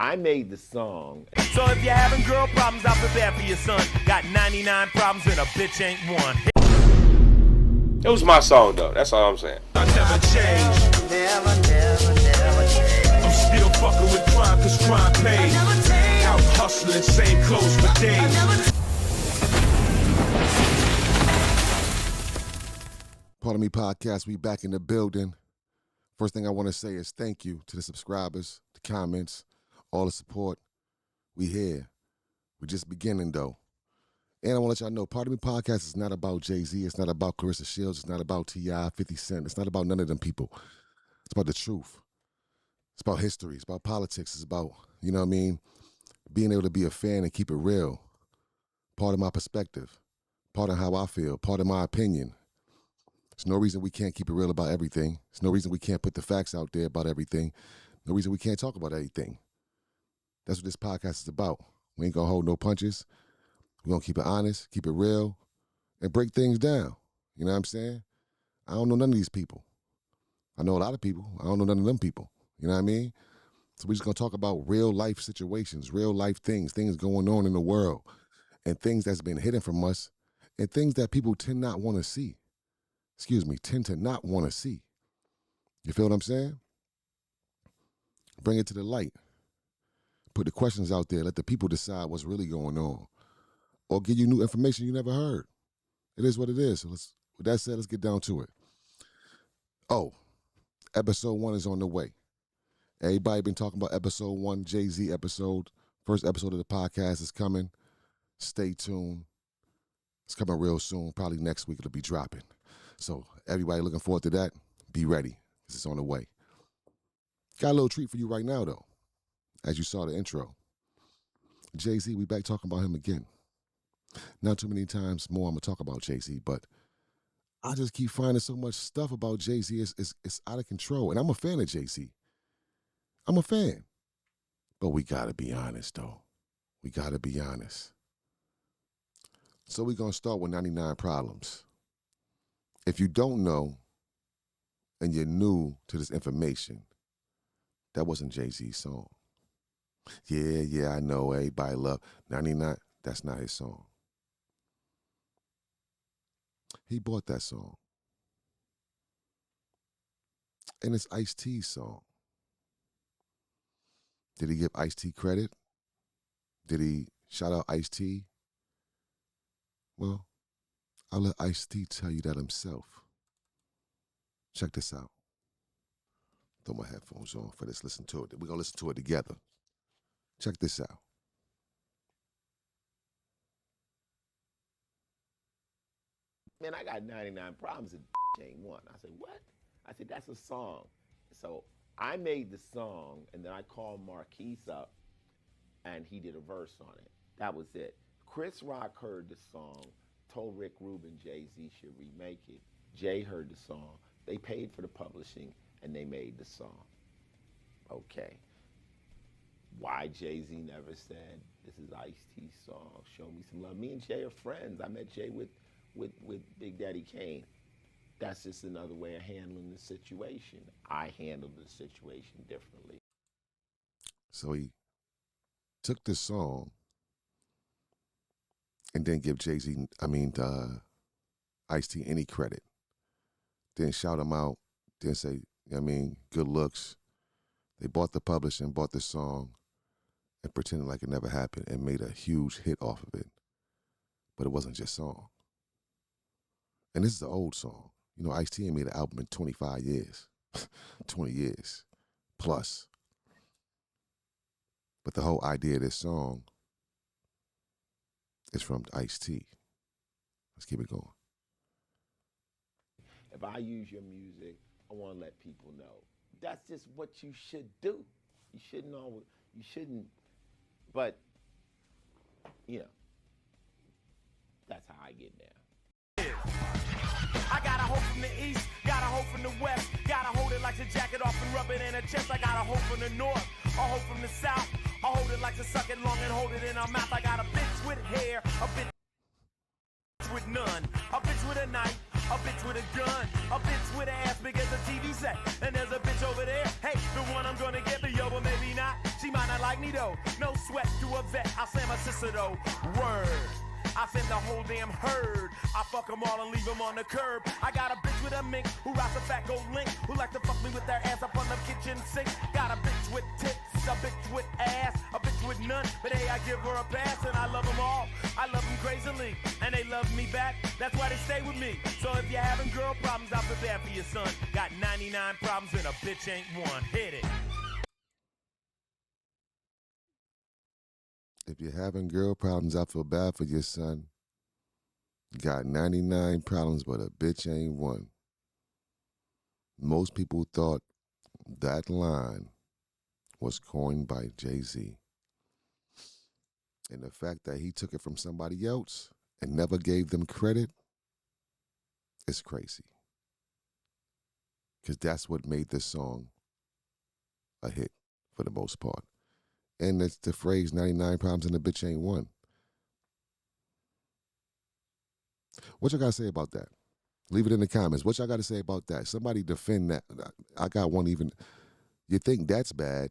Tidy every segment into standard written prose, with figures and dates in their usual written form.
I made the song. So if you're having girl problems, I'll prepare for your son. Got 99 problems and a bitch ain't one. It was my song though. That's all I'm saying. I never change. Never change. I'm still fucking with crime cause crime pays. Out hustling, same clothes for days. Pardon Me Podcast, we back in the building. First thing I want to say is thank you to the subscribers, the comments, all the support. We here. We're just beginning though. And I want to let y'all know, Pardon Me Podcast is not about Jay-Z. It's not about Clarissa Shields. It's not about T.I., 50 Cent. It's not about none of them people. It's about the truth. It's about history. It's about politics. It's about, you know what I mean, being able to be a fan and keep it real. Part of my perspective. Part of how I feel. Part of my opinion. There's no reason we can't keep it real about everything. There's no reason we can't put the facts out there about everything. No reason we can't talk about anything. That's what this podcast is about. We ain't gonna hold no punches. We're gonna keep it honest, keep it real, and break things down. You know what I'm saying? I don't know none of these people. I know a lot of people. I don't know none of them people. You know what I mean? So we're just gonna talk about real life situations, real life things going on in the world, and things that's been hidden from us, and things that people tend to not want to see. You feel what I'm saying? Bring it to the light. Put the questions out there. Let the people decide what's really going on. Or give you new information you never heard. It is what it is. So with that said, let's get down to it. Oh, episode 1 is on the way. Everybody been talking about episode 1, Jay-Z episode. First episode of the podcast is coming. Stay tuned. It's coming real soon. Probably next week it'll be dropping. So everybody looking forward to that. Be ready. This is on the way. Got a little treat for you right now, though. As you saw the intro. Jay-Z, we back talking about him again. Not too many times more I'm going to talk about Jay-Z, but I just keep finding so much stuff about Jay-Z. It's out of control. And I'm a fan of Jay-Z. I'm a fan. But we got to be honest, though. We got to be honest. So we're going to start with 99 Problems. If you don't know and you're new to this information, that wasn't Jay-Z's song. Yeah, I know. Everybody love 99. That's not his song. He bought that song. And it's Ice-T's song. Did he give Ice-T credit? Did he shout out Ice-T? Well, I'll let Ice-T tell you that himself. Check this out. Throw my headphones on for this. Listen to it. We're going to listen to it together. Check this out. Man, I got 99 problems and ain't one. I said, what? I said, that's a song. So I made the song, and then I called Marquise up, and he did a verse on it. That was it. Chris Rock heard the song, told Rick Rubin Jay-Z should remake it. Jay heard the song. They paid for the publishing, and they made the song. Okay. Why Jay-Z never said, this is Ice-T's song, show me some love. Me and Jay are friends. I met Jay with Big Daddy Kane. That's just another way of handling the situation. I handled the situation differently. So he took this song and didn't give Ice-T any credit. Didn't shout him out. Didn't say, good looks. They bought the publishing, bought the song, and pretended like it never happened and made a huge hit off of it. But it wasn't just song. And this is an old song. You know, Ice-T ain't made an album in 25 years. 20 years plus. But the whole idea of this song is from Ice-T. Let's keep it going. If I use your music, I want to let people know. That's just what you should do. You shouldn't, but, that's how I get down. I got a hoe from the east, got a hoe from the west, gotta hold it like a jacket off and rub it in her chest. I got a hoe from the north, a hoe from the south, I hold it like to suck it long and hold it in her mouth. I got a bitch with hair, a bitch with none, a bitch with a knife, a bitch with a gun, a bitch with an ass big as a TV set, and there's a bitch over there, hey, the one I'm gonna get, but yo, but maybe not. She She might not like me though. No sweat to a vet. I slam my sister though. Word. I send the whole damn herd. I fuck them all and leave them on the curb. I got a bitch with a mink who rocks a fat gold link, who like to fuck me with their ass up on the kitchen sink. Got a bitch with tits, a bitch with ass, a bitch with none, but hey, I give her a pass and I love them all. I love them crazily, and they love me back. That's why they stay with me. So if you're having girl problems, I feel bad for your son. Got 99 problems and a bitch ain't one. Hit it. If you're having girl problems, I feel bad for your son. Got 99 problems, but a bitch ain't one. Most people thought that line was coined by Jay-Z. And the fact that he took it from somebody else and never gave them credit is crazy. Because that's what made this song a hit for the most part. And it's the phrase 99 problems and a bitch ain't one. What y'all got to say about that? Leave it in the comments. What y'all got to say about that? Somebody defend that. I got one even. You think that's bad?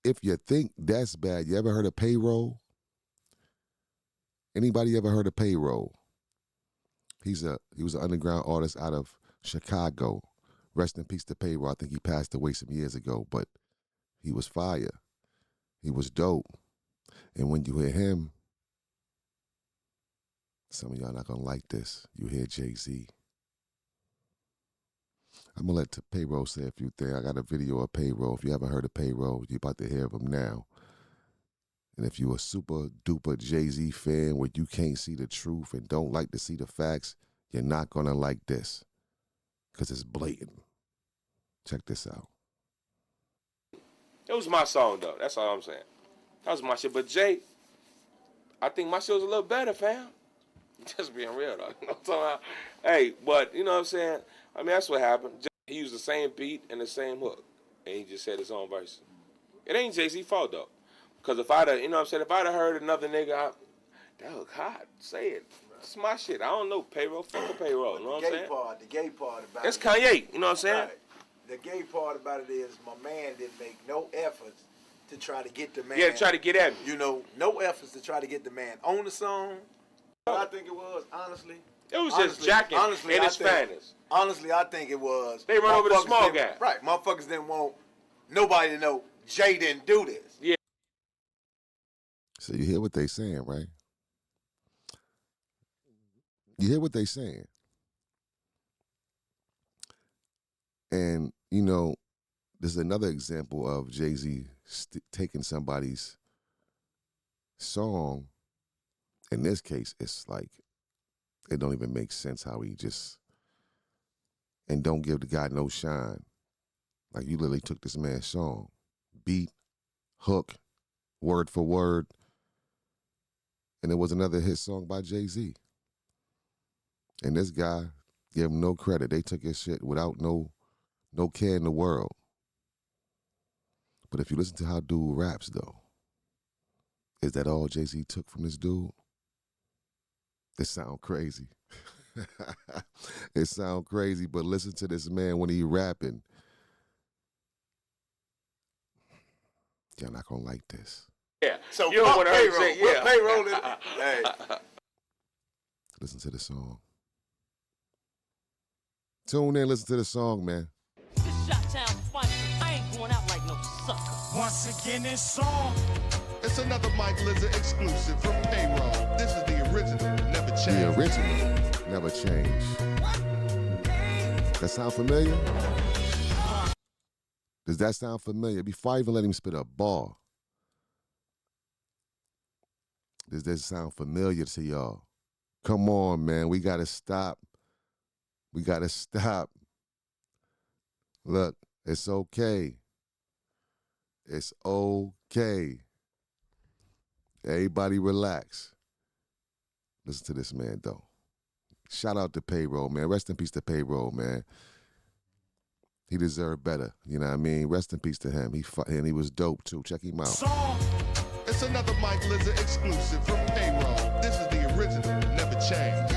If you think that's bad, you ever heard of Payroll? Anybody ever heard of Payroll? He was an underground artist out of Chicago. Rest in peace to Payroll. I think he passed away some years ago, but he was fire. He was dope. And when you hear him, some of y'all not going to like this. You hear Jay-Z. I'm going to let Payroll say a few things. I got a video of Payroll. If you haven't heard of Payroll, you're about to hear of him now. And if you're a super duper Jay-Z fan where you can't see the truth and don't like to see the facts, you're not going to like this because it's blatant. Check this out. It was my song, though. That's all I'm saying. That was my shit. But Jay, I think my shit was a little better, fam. Just being real, though. You know what I'm talking about? Hey, but, you know what I'm saying? I mean, that's what happened. He used the same beat and the same hook. And he just said his own verse. It ain't Jay-Z's fault, though. Because if I'd have, you know what I'm saying? If I'd have heard another nigga, that was hot. Say it. It's my shit. I don't know Payroll. Fuck a Payroll. You know what I'm saying? The gay part about That's it. That's Kanye. You know what I'm saying? Right. The gay part about it is my man didn't make no efforts to try to get the man. Yeah, try to get at me. You know, no efforts to try to get the man on the song. What I think it was, honestly. It was just jacking in his finest. Honestly, I think it was. They run over the small guy. Right. Motherfuckers didn't want nobody to know Jay didn't do this. Yeah. So you hear what they saying, right? You hear what they saying. And, you know, this is another example of Jay-Z taking somebody's song. In this case, it's like, it don't even make sense how he just, and don't give the guy no shine. Like, you literally took this man's song, beat, hook, word for word, and it was another hit song by Jay-Z. And this guy gave him no credit. They took his shit without no care in the world. But if you listen to how dude raps, though, is that all Jay-Z took from this dude? It sound crazy. It sound crazy, but listen to this man when he rapping. Y'all not gonna like this. Yeah. So you don't want to Payroll. say, What yeah. Payroll is it? Hey. Listen to the song. Tune in, listen to the song, man. This Shot-Town funny. I ain't going out like no sucker. Once again, this song. It's another Mike Lizard exclusive from Payroll. This is the original, never changed. The original, never changed. That sound familiar? Does that sound familiar? Before I even let him spit a bar, does that sound familiar to y'all? Come on, man. We got to stop. We got to stop. Look, it's okay. It's okay. Everybody relax. Listen to this man, though. Shout out to Payroll, man. Rest in peace to Payroll, man. He deserved better. You know what I mean? Rest in peace to him. He was dope, too. Check him out. Song. It's another Mike Lizard exclusive from Payroll. This is the original, never changed.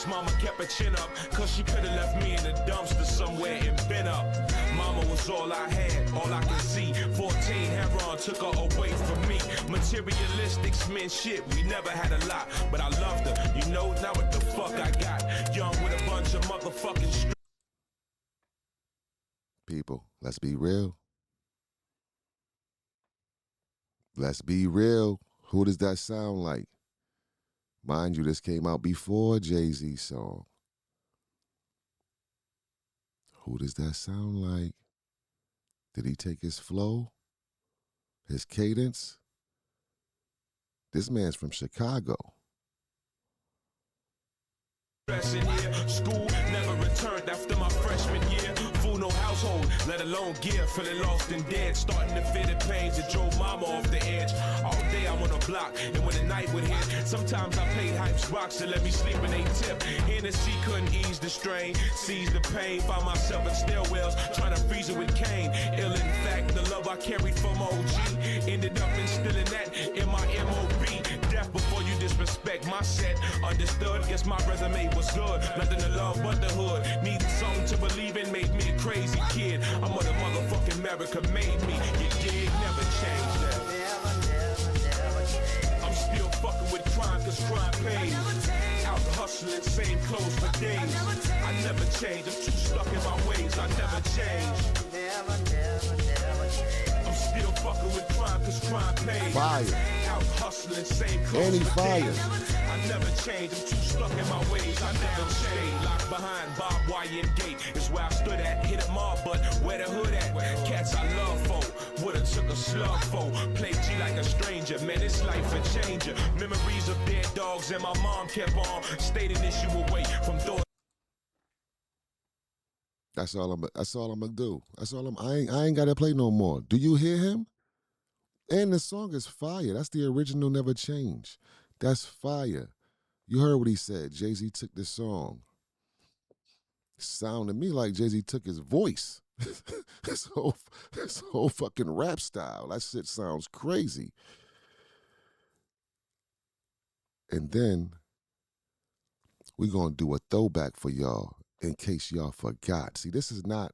guess mama kept her chin up, cause she could've left me in the dumpster somewhere and been up. Mama was all I had, all I could see. 14 heroin took her away from me. Materialistics meant shit, we never had a lot, but I loved her. You know, now what the fuck I got? Young with a bunch of motherfucking People, let's be real. Let's be real. Who does that sound like? Mind you, this came out before Jay-Z's song. Who does that sound like? Did he take his flow? His cadence? This man's from Chicago. School never returned after my freshman year. Food no household, let alone gear. Feeling lost and dead, starting to feel the pains that drove mama off the edge. All day I'm on a block, and when the night would hit, sometimes I played Hype's rocks to let me sleep in a tip. Hennessy couldn't ease the strain, seize the pain. Found myself in stairwells, trying to freeze it with cane. Ill in fact, the love I carried from OG ended up instilling that in my MOB. Death before you disrespect my set. Understood, guess my resume was good. Nothing to love but the hood. Needed something to believe in, made me a crazy kid. I'm what the motherfucking America made me. You dig, never change that. I'm still fucking with crime, cause crime pays. Out hustling, same clothes for days. I never change, I'm too stuck in my ways. I never change. I'm still fucking with crime, cause crime pays. Fire. Out hustling, same clothes And he for fire. days. I never change, I'm too stuck in my ways. I never change. Locked behind barbed wire and gate is where I stood at. Hit them all, but where the hood at? Cats I love for, would've took a slug for. Play G like a stranger, man, it's life a changer. Memories of dead dogs and my mom kept on. Stayed an issue away from door. That's all I'm gonna do. I ain't gotta play no more. Do you hear him? And the song is fire. That's the original Never Change. That's fire. You heard what he said. Jay-Z took this song. Sounded to me like Jay-Z took his voice. His whole fucking rap style. That shit sounds crazy. And then we gonna do a throwback for y'all in case y'all forgot. See, this is not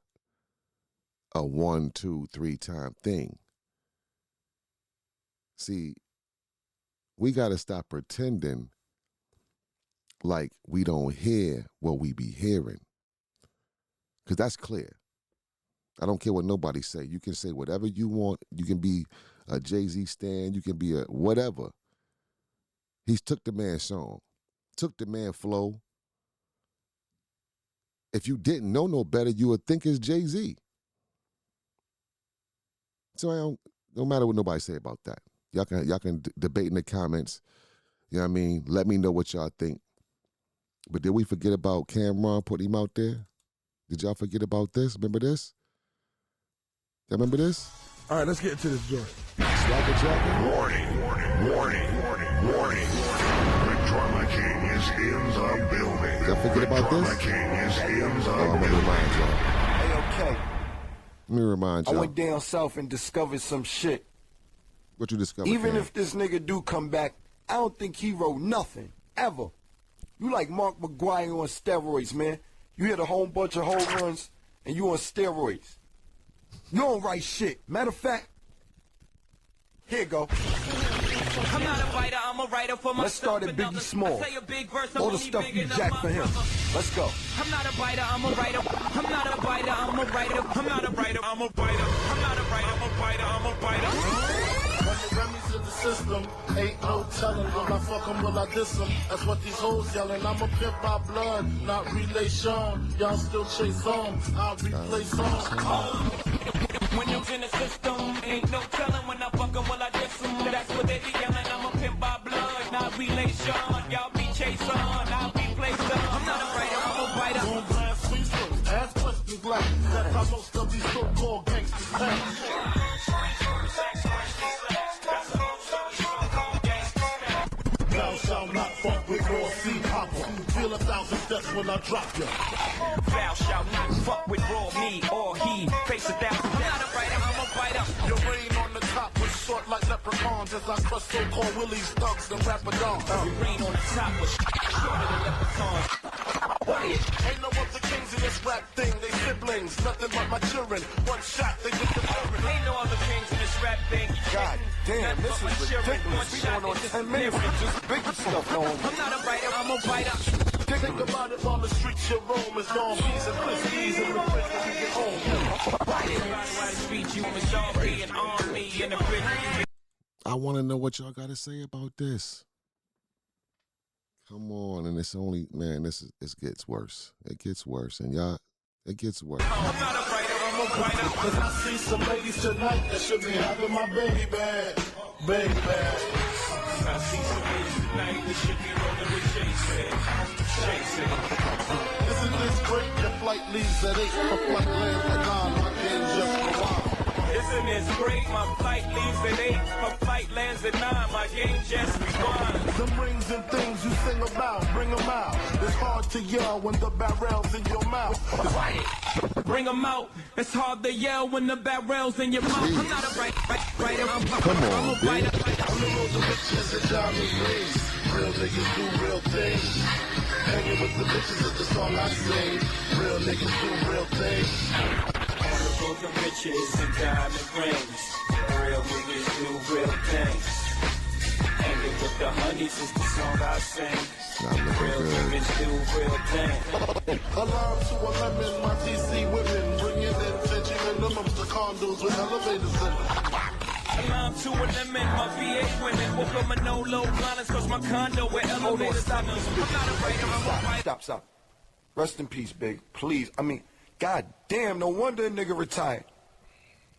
a 1, 2, 3 time thing. See, we got to stop pretending like we don't hear what we be hearing. Because that's clear. I don't care what nobody say. You can say whatever you want. You can be a Jay-Z stan. You can be a whatever. He's took the man's song. Took the man's flow. If you didn't know no better, you would think it's Jay-Z. So no matter what nobody say about that. Y'all can debate in the comments. You know what I mean? Let me know what y'all think. But did we forget about Cameron putting him out there? Did y'all forget about this? Remember this? Y'all remember this? All right, let's get into this joint. Swagger Jacket? Warning, warning, warning, warning, warning. The Drama King is in the building. Y'all forget about this? The Drama King is in the I'm gonna remind y'all. Hey, okay. Let me remind I y'all. went down south and discovered some shit. What you discovered? Even Cam? if this nigga do come back, I don't think he wrote nothing, ever. You like Mark McGuire on steroids, man. You hit a whole bunch of home runs, and you on steroids. You don't write shit. Matter of fact, here you go. I'm not a writer, I'm a writer for myself. Let's start at Biggie Small. All the stuff you jack for him. Let's go. I'm not a writer, I'm a writer. I'm not a writer, I'm a writer. I'm not a writer, I'm a writer. I'm not a writer, I'm a writer, I'm a writer. When the Remy's in the system, ain't no telling. Will I fuck 'em, will I diss 'em? That's what these hoes yelling. I'm a pimp by blood, not relation. Y'all still chase on, I'll replace on. When you're in the system, ain't no telling when I fuck 'em, will I diss 'em? That's what they be yelling. I'm a pimp by blood, not relation. Y'all be chase on, I'll be placed on. I'm not a writer, I'm a writer. Boom, blast, sweet stories, ask questions like that's how most of these so-called gangsters act. Thou shalt not fuck with raw seed hopper. Feel 1,000 steps when I drop ya. Thou shalt not fuck with raw me or he. Face it down. I'm not a writer, I'm a writer. Your reign on the top was short like leprechauns as I crush so-called willies, thugs, and rapadons. Your reign on the top was shorter than leprechauns. Ain't no other kings in this rap thing. They siblings, nothing but my children. One shot, they get the burden. Ain't no other kings in this rap thing. God damn, this is ridiculous. We going on 10 minutes with just biggie stuff on. I'm not a writer, I'm a writer. Think about it on the streets you roam. It's Don B's and Christie's in the bridge when we get home. I want to know what y'all got to say about this. Come on, and it's only, man, it gets worse. It gets worse, and y'all, it gets worse. I'm not a writer, I'm a writer. Cause I see some ladies tonight that should be having my baby bag. Baby bag. I see some ladies tonight that should be rolling with Jason. Isn't this great? Your flight leaves at 8, my flight lands at 9, my game's just arrived. Isn't this great? My flight leaves at 8, my flight lands at 9, my game just rewind. Them rings and things you sing about, bring them out. It's hard to yell when the barrel's in your mouth. Bring them out. It's hard to yell when the barrel's in your mouth. I'm not a writer, Come on, I'm a writer. I'm the road to riches and diamond rings. Real niggas do real things. Hanging with the bitches is the song I sing. Real niggas do real things. On the road to riches and diamond rings. Real niggas do real things. Hanging with the honeys is the song I sing. Real niggas do real things. Alarm to a lemon, my TC women. Bringing in tension minimums to condos with elevators in them. Alarm to a lemon, my VA women. Woke up Manolo Blinders cause my condo with elevators. Stop. I'm not a writer, I'm a writer. Stop. Rest in peace, Big. Please. I mean, god damn, no wonder a nigga retired.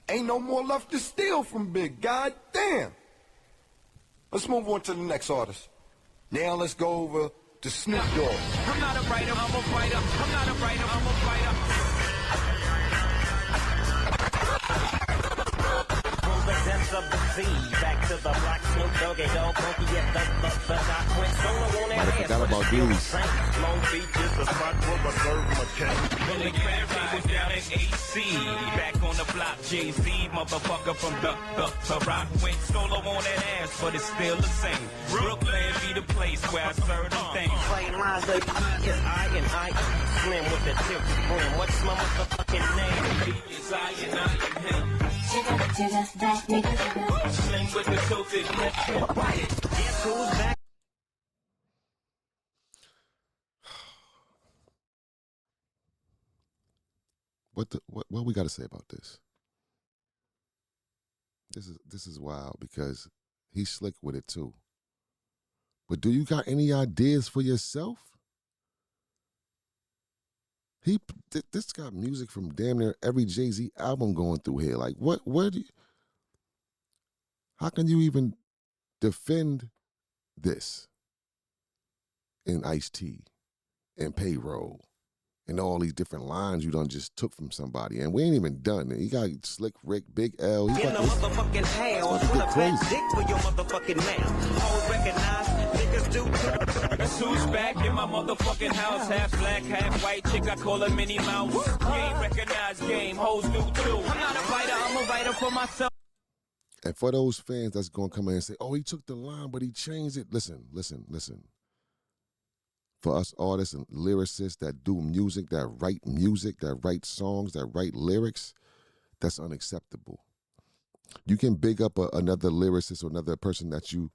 Ain't no more left to steal from Big. God damn. Let's move on to the next artist. Now let's go over to Snoop Dogg. I'm not a writer, I'm a writer. I'm not a writer, I'm a writer. Depths of the sea, back to the black Snoop Doggy Dogg, funky at the dock went solo on that ass. Forgot about these. Long Beach is the spot where I serve my cat. When the gravity was down in AC, back on the block, Jay-Z, motherfucker from the rock went solo on that ass, but it's still the same. Brooklyn be the place where I serve them things. Play lines like P is I and I slim with the tip brim. What's my motherfucking name? P is I and I am him. That nigga. Sling with the tilted lip. Guess who's back? What we got to say about this? This is wild because he's slick with it too. But do you got any ideas for yourself? This got music from damn near every Jay-Z album going through here. Like how can you even defend this in Ice-T and Payroll and all these different lines you done just took from somebody? And we ain't even done it. You got Slick Rick, Big L. In the motherfucking house, with a fat dick for your motherfucking mouth. Always recognize niggas do. Guess who's back in my motherfucking house? Half black, half white chick, I call her Minnie Mouse. Game recognized, game hoes do too. I'm not a writer, I'm a writer for myself. And for those fans that's gonna come in and say, "Oh, he took the line, but he changed it." Listen. For us artists and lyricists that do music, that write songs, that write lyrics, that's unacceptable. You can big up another lyricist or another person that you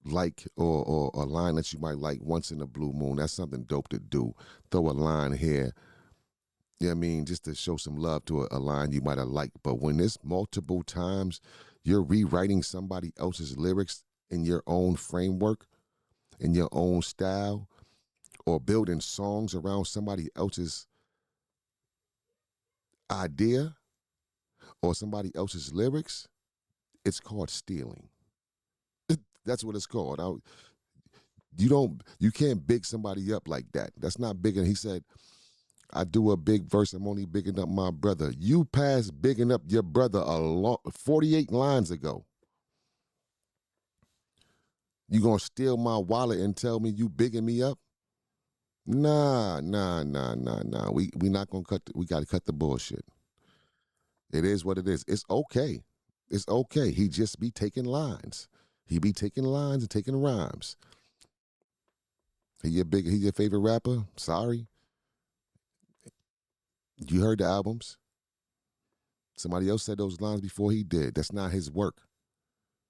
like or a line that you might like once in a blue moon. That's something dope to do. Throw a line here, you know what I mean, just to show some love to a line you might have liked. But when it's multiple times, you're rewriting somebody else's lyrics in your own framework, in your own style, or building songs around somebody else's idea or somebody else's lyrics, it's called stealing. That's what it's called. You can't big somebody up like that. That's not big. And he said, I do a big verse, I'm only bigging up my brother. You passed bigging up your brother 48 lines ago. You gonna steal my wallet and tell me you bigging me up? Nah. We not gonna we gotta cut the bullshit. It is what it is. It's okay. It's okay. He just be taking lines. He be taking lines and taking rhymes. He your favorite rapper? Sorry. You heard the albums. Somebody else said those lines before he did. That's not his work.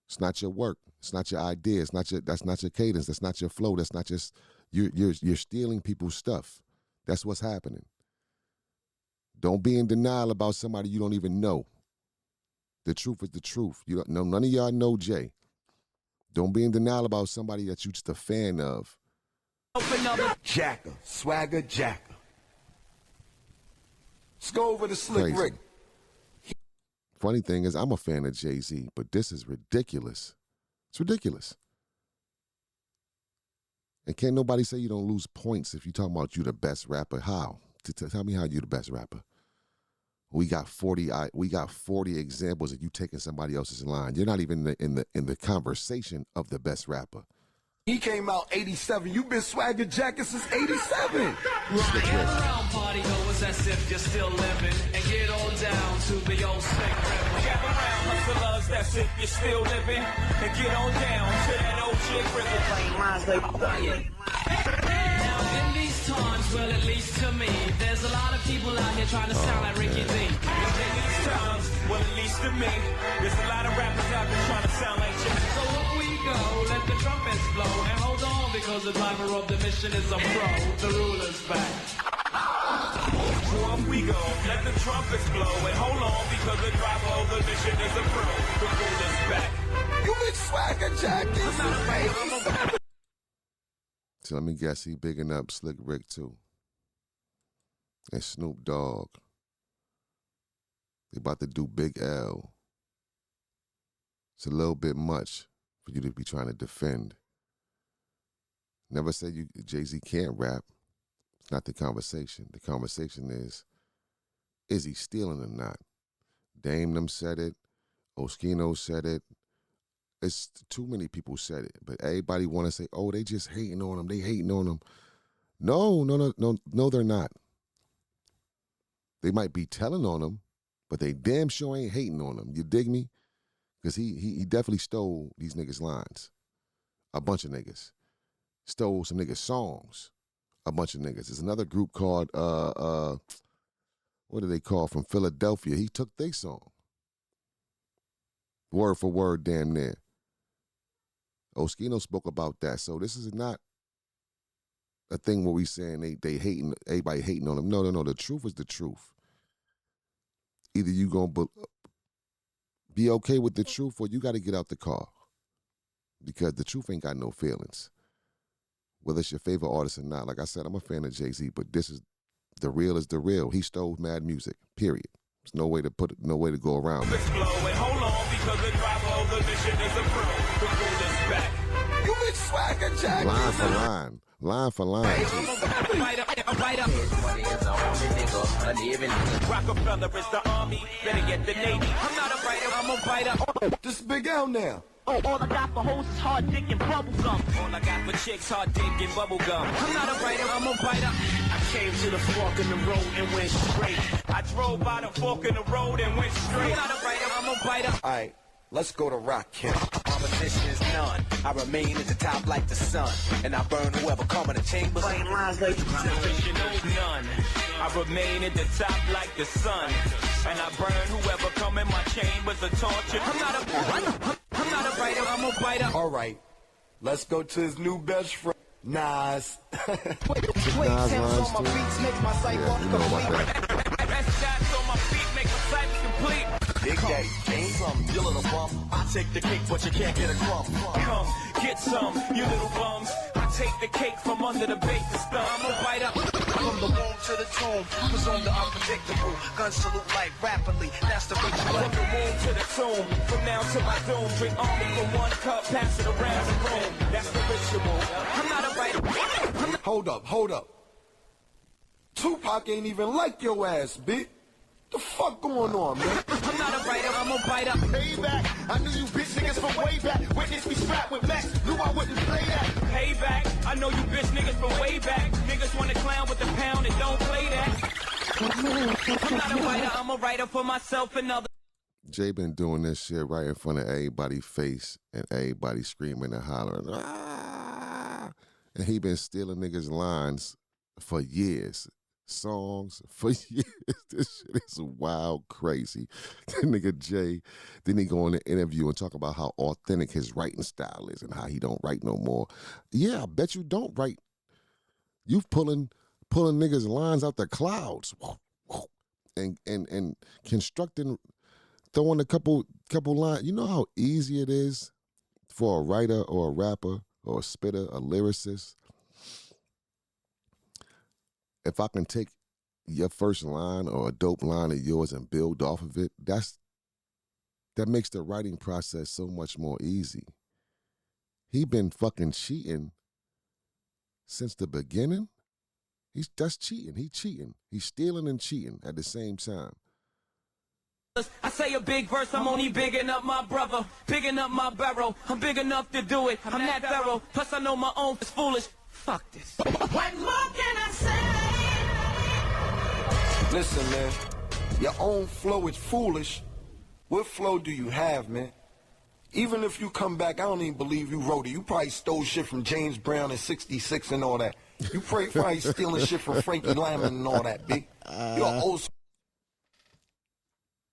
It's not your work. It's not your idea. That's not your cadence. That's not your flow. That's not just you're stealing people's stuff. That's what's happening. Don't be in denial about somebody you don't even know. The truth is the truth. You don't know. None of y'all know Jay. Don't be in denial about somebody that you're just a fan of. Jacker, swagger jacker. Let's go over to Slick Crazy. Rick. Funny thing is, I'm a fan of Jay-Z, but this is ridiculous. It's ridiculous. And can't nobody say you don't lose points if you talking about you the best rapper. How? Tell me how you the best rapper. We got 40 examples of you taking somebody else's line. You're not even in the conversation of the best rapper. He came out 87. You've been swagger jacket since 87. Ryan around party goers as if you're still living, and get on down to the old Slick River. Gather around hustlers that's if you're still living, and get on down to that old Chick River. Playing lines like quiet. Now in these times, well at least to me, there's a lot of people out here trying to sound like Ricky D. In these times, well at least to me, there's a lot of rappers out there trying to sound like Jay. So up we go, let the trumpets blow, and hold on because the driver of the mission is a pro. The ruler's back. So up we go, let the trumpets blow, and hold on because the driver of the mission is a pro. The ruler's back. You been swagger jacket since 87. So let me guess, he bigging up Slick Rick too. And Snoop Dogg. They about to do Big L. It's a little bit much for you to be trying to defend. Never said Jay-Z can't rap. It's not the conversation. The conversation is he stealing or not? Dame them said it. Oskino said it. It's too many people said it. But everybody want to say, oh, they just hating on him. They hating on him. No, they're not. They might be telling on him, but they damn sure ain't hating on him. You dig me? Because he definitely stole these niggas' lines. A bunch of niggas. Stole some niggas' songs. A bunch of niggas. There's another group called, what do they call, from Philadelphia. He took their song. Word for word, damn near. Oskino spoke about that. So this is not a thing where we saying they hating, everybody hating on him. No. The truth is the truth. Either you gonna be okay with the truth or you got to get out the car. Because the truth ain't got no feelings. Whether it's your favorite artist or not. Like I said, I'm a fan of Jay-Z, but this is the real is the real. He stole mad music, period. There's no way to go around it. Hold on because the driver of the mission is a pro. The ruler's back. You been swagger jacket. Line for line. Line for line. Rockefeller is the army. Better get the Navy. I'm not a writer, I'm a biter. This Big L now. Oh, all I got for hoes is hard dick and bubble gum. All I got for chicks, hard dick and bubble gum. I'm not a writer, I'm a biter. I came to the fork in the road and went straight. I drove by the fork in the road and went straight. I'm not a writer, I'm a biter. All right, let's go to Rock Camp. Opposition is none. I remain at the top like the sun, and I burn whoever come in the chambers. Playing lines like you know none. I remain at the top like the sun, and I burn whoever come in my chambers of torture. I'm not a writer, I'm a biter. All right, let's go to his new best friend, Nas. Nas lines too. Yeah, you know about that. Best shots on my feet make my sight complete. Big day. Ain't some dealing a bump. I take the cake, but you can't get a crumb. Come, get some, you little bums. I take the cake from under the baker's thumb. I'm a biter. From the womb to the tomb, was on the unpredictable. Gun salute like rapidly, that's the ritual. From the womb to the tomb, from now to my doom. Drink only from one cup, pass it around the room. That's the ritual. I'm not a writer. Hold up. Tupac ain't even like your ass, bitch. The fuck going on, man? I'm not a writer, I'm a biter. Payback, I knew you bitch niggas from way back. Witness me strapped with Max, knew I wouldn't play that. Payback, I know you bitch niggas from way back. Niggas wanna clown with the pound and don't play that. I'm not a writer, I'm a writer for myself and others. Jay been doing this shit right in front of everybody's face and everybody screaming and hollering. Ah! And he been stealing niggas' lines for years. Songs for years. This shit is wild crazy. That nigga Jay, then he go on the interview and talk about how authentic his writing style is and how he don't write no more. Yeah, I bet you don't write. You pulling niggas' lines out the clouds and constructing, throwing a couple lines. You know how easy it is for a writer or a rapper or a spitter, a lyricist. If I can take your first line or a dope line of yours and build off of it, that makes the writing process so much more easy. He been fucking cheating since the beginning. That's cheating. He cheating. He's stealing and cheating at the same time. I say a big verse, I'm only bigging up my brother, bigging up my barrel. I'm big enough to do it. I'm that barrel. Plus I know my own is foolish. Fuck this. What more can I say? Listen, man, your own flow is foolish. What flow do you have, man? Even if you come back, I don't even believe you wrote it. You probably stole shit from James Brown in '66 and all that. You probably stealing shit from Frankie Lyman and all that, B. You're an old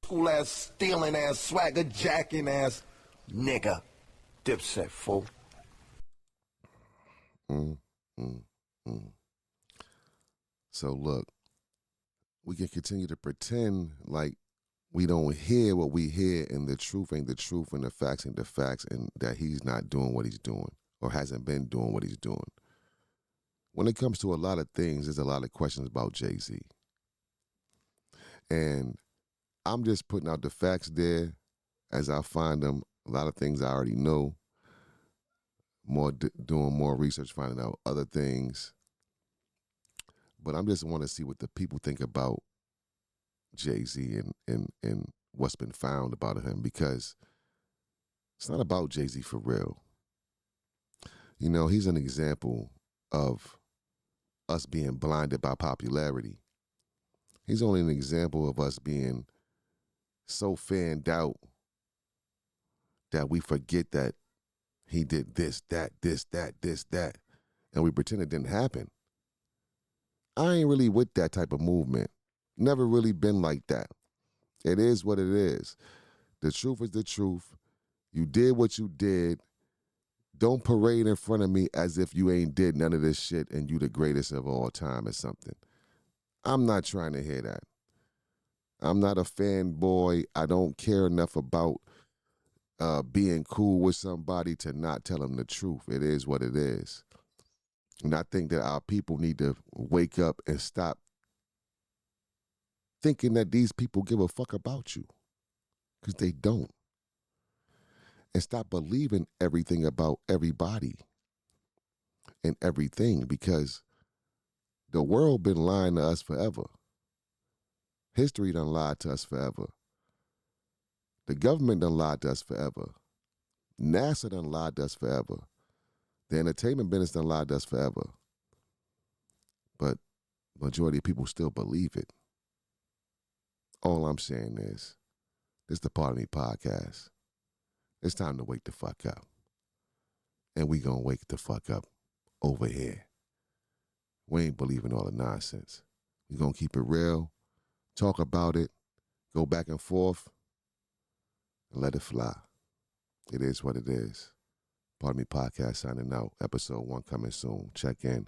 school ass, stealing ass, swagger jacking ass nigga. Dipset, fool. So look, we can continue to pretend like we don't hear what we hear, and the truth ain't the truth, and the facts ain't the facts, and that he's not doing what he's doing or hasn't been doing what he's doing. When it comes to a lot of things, there's a lot of questions about Jay-Z. And I'm just putting out the facts there as I find them. A lot of things I already know. Doing more research, finding out other things. But I just want to see what the people think about Jay-Z and what's been found about him, because it's not about Jay-Z for real. You know, he's an example of us being blinded by popularity. He's only an example of us being so fanned out that we forget that he did this, that, and we pretend it didn't happen. I ain't really with that type of movement. Never really been like that. It is what it is. The truth is the truth. You did what you did. Don't parade in front of me as if you ain't did none of this shit and you the greatest of all time or something. I'm not trying to hear that. I'm not a fanboy. I don't care enough about being cool with somebody to not tell them the truth. It is what it is. And I think that our people need to wake up and stop thinking that these people give a fuck about you, because they don't. And stop believing everything about everybody and everything, because the world been lying to us forever. History done lied to us forever. The government done lied to us forever. NASA done lied to us forever. The entertainment business done lied to us forever. But majority of people still believe it. All I'm saying is, this is the Part of Me podcast. It's time to wake the fuck up. And we gonna wake the fuck up over here. We ain't believing all the nonsense. We gonna keep it real, talk about it, go back and forth, and let it fly. It is what it is. Part of Me podcast signing out. Episode 1 coming soon. Check in.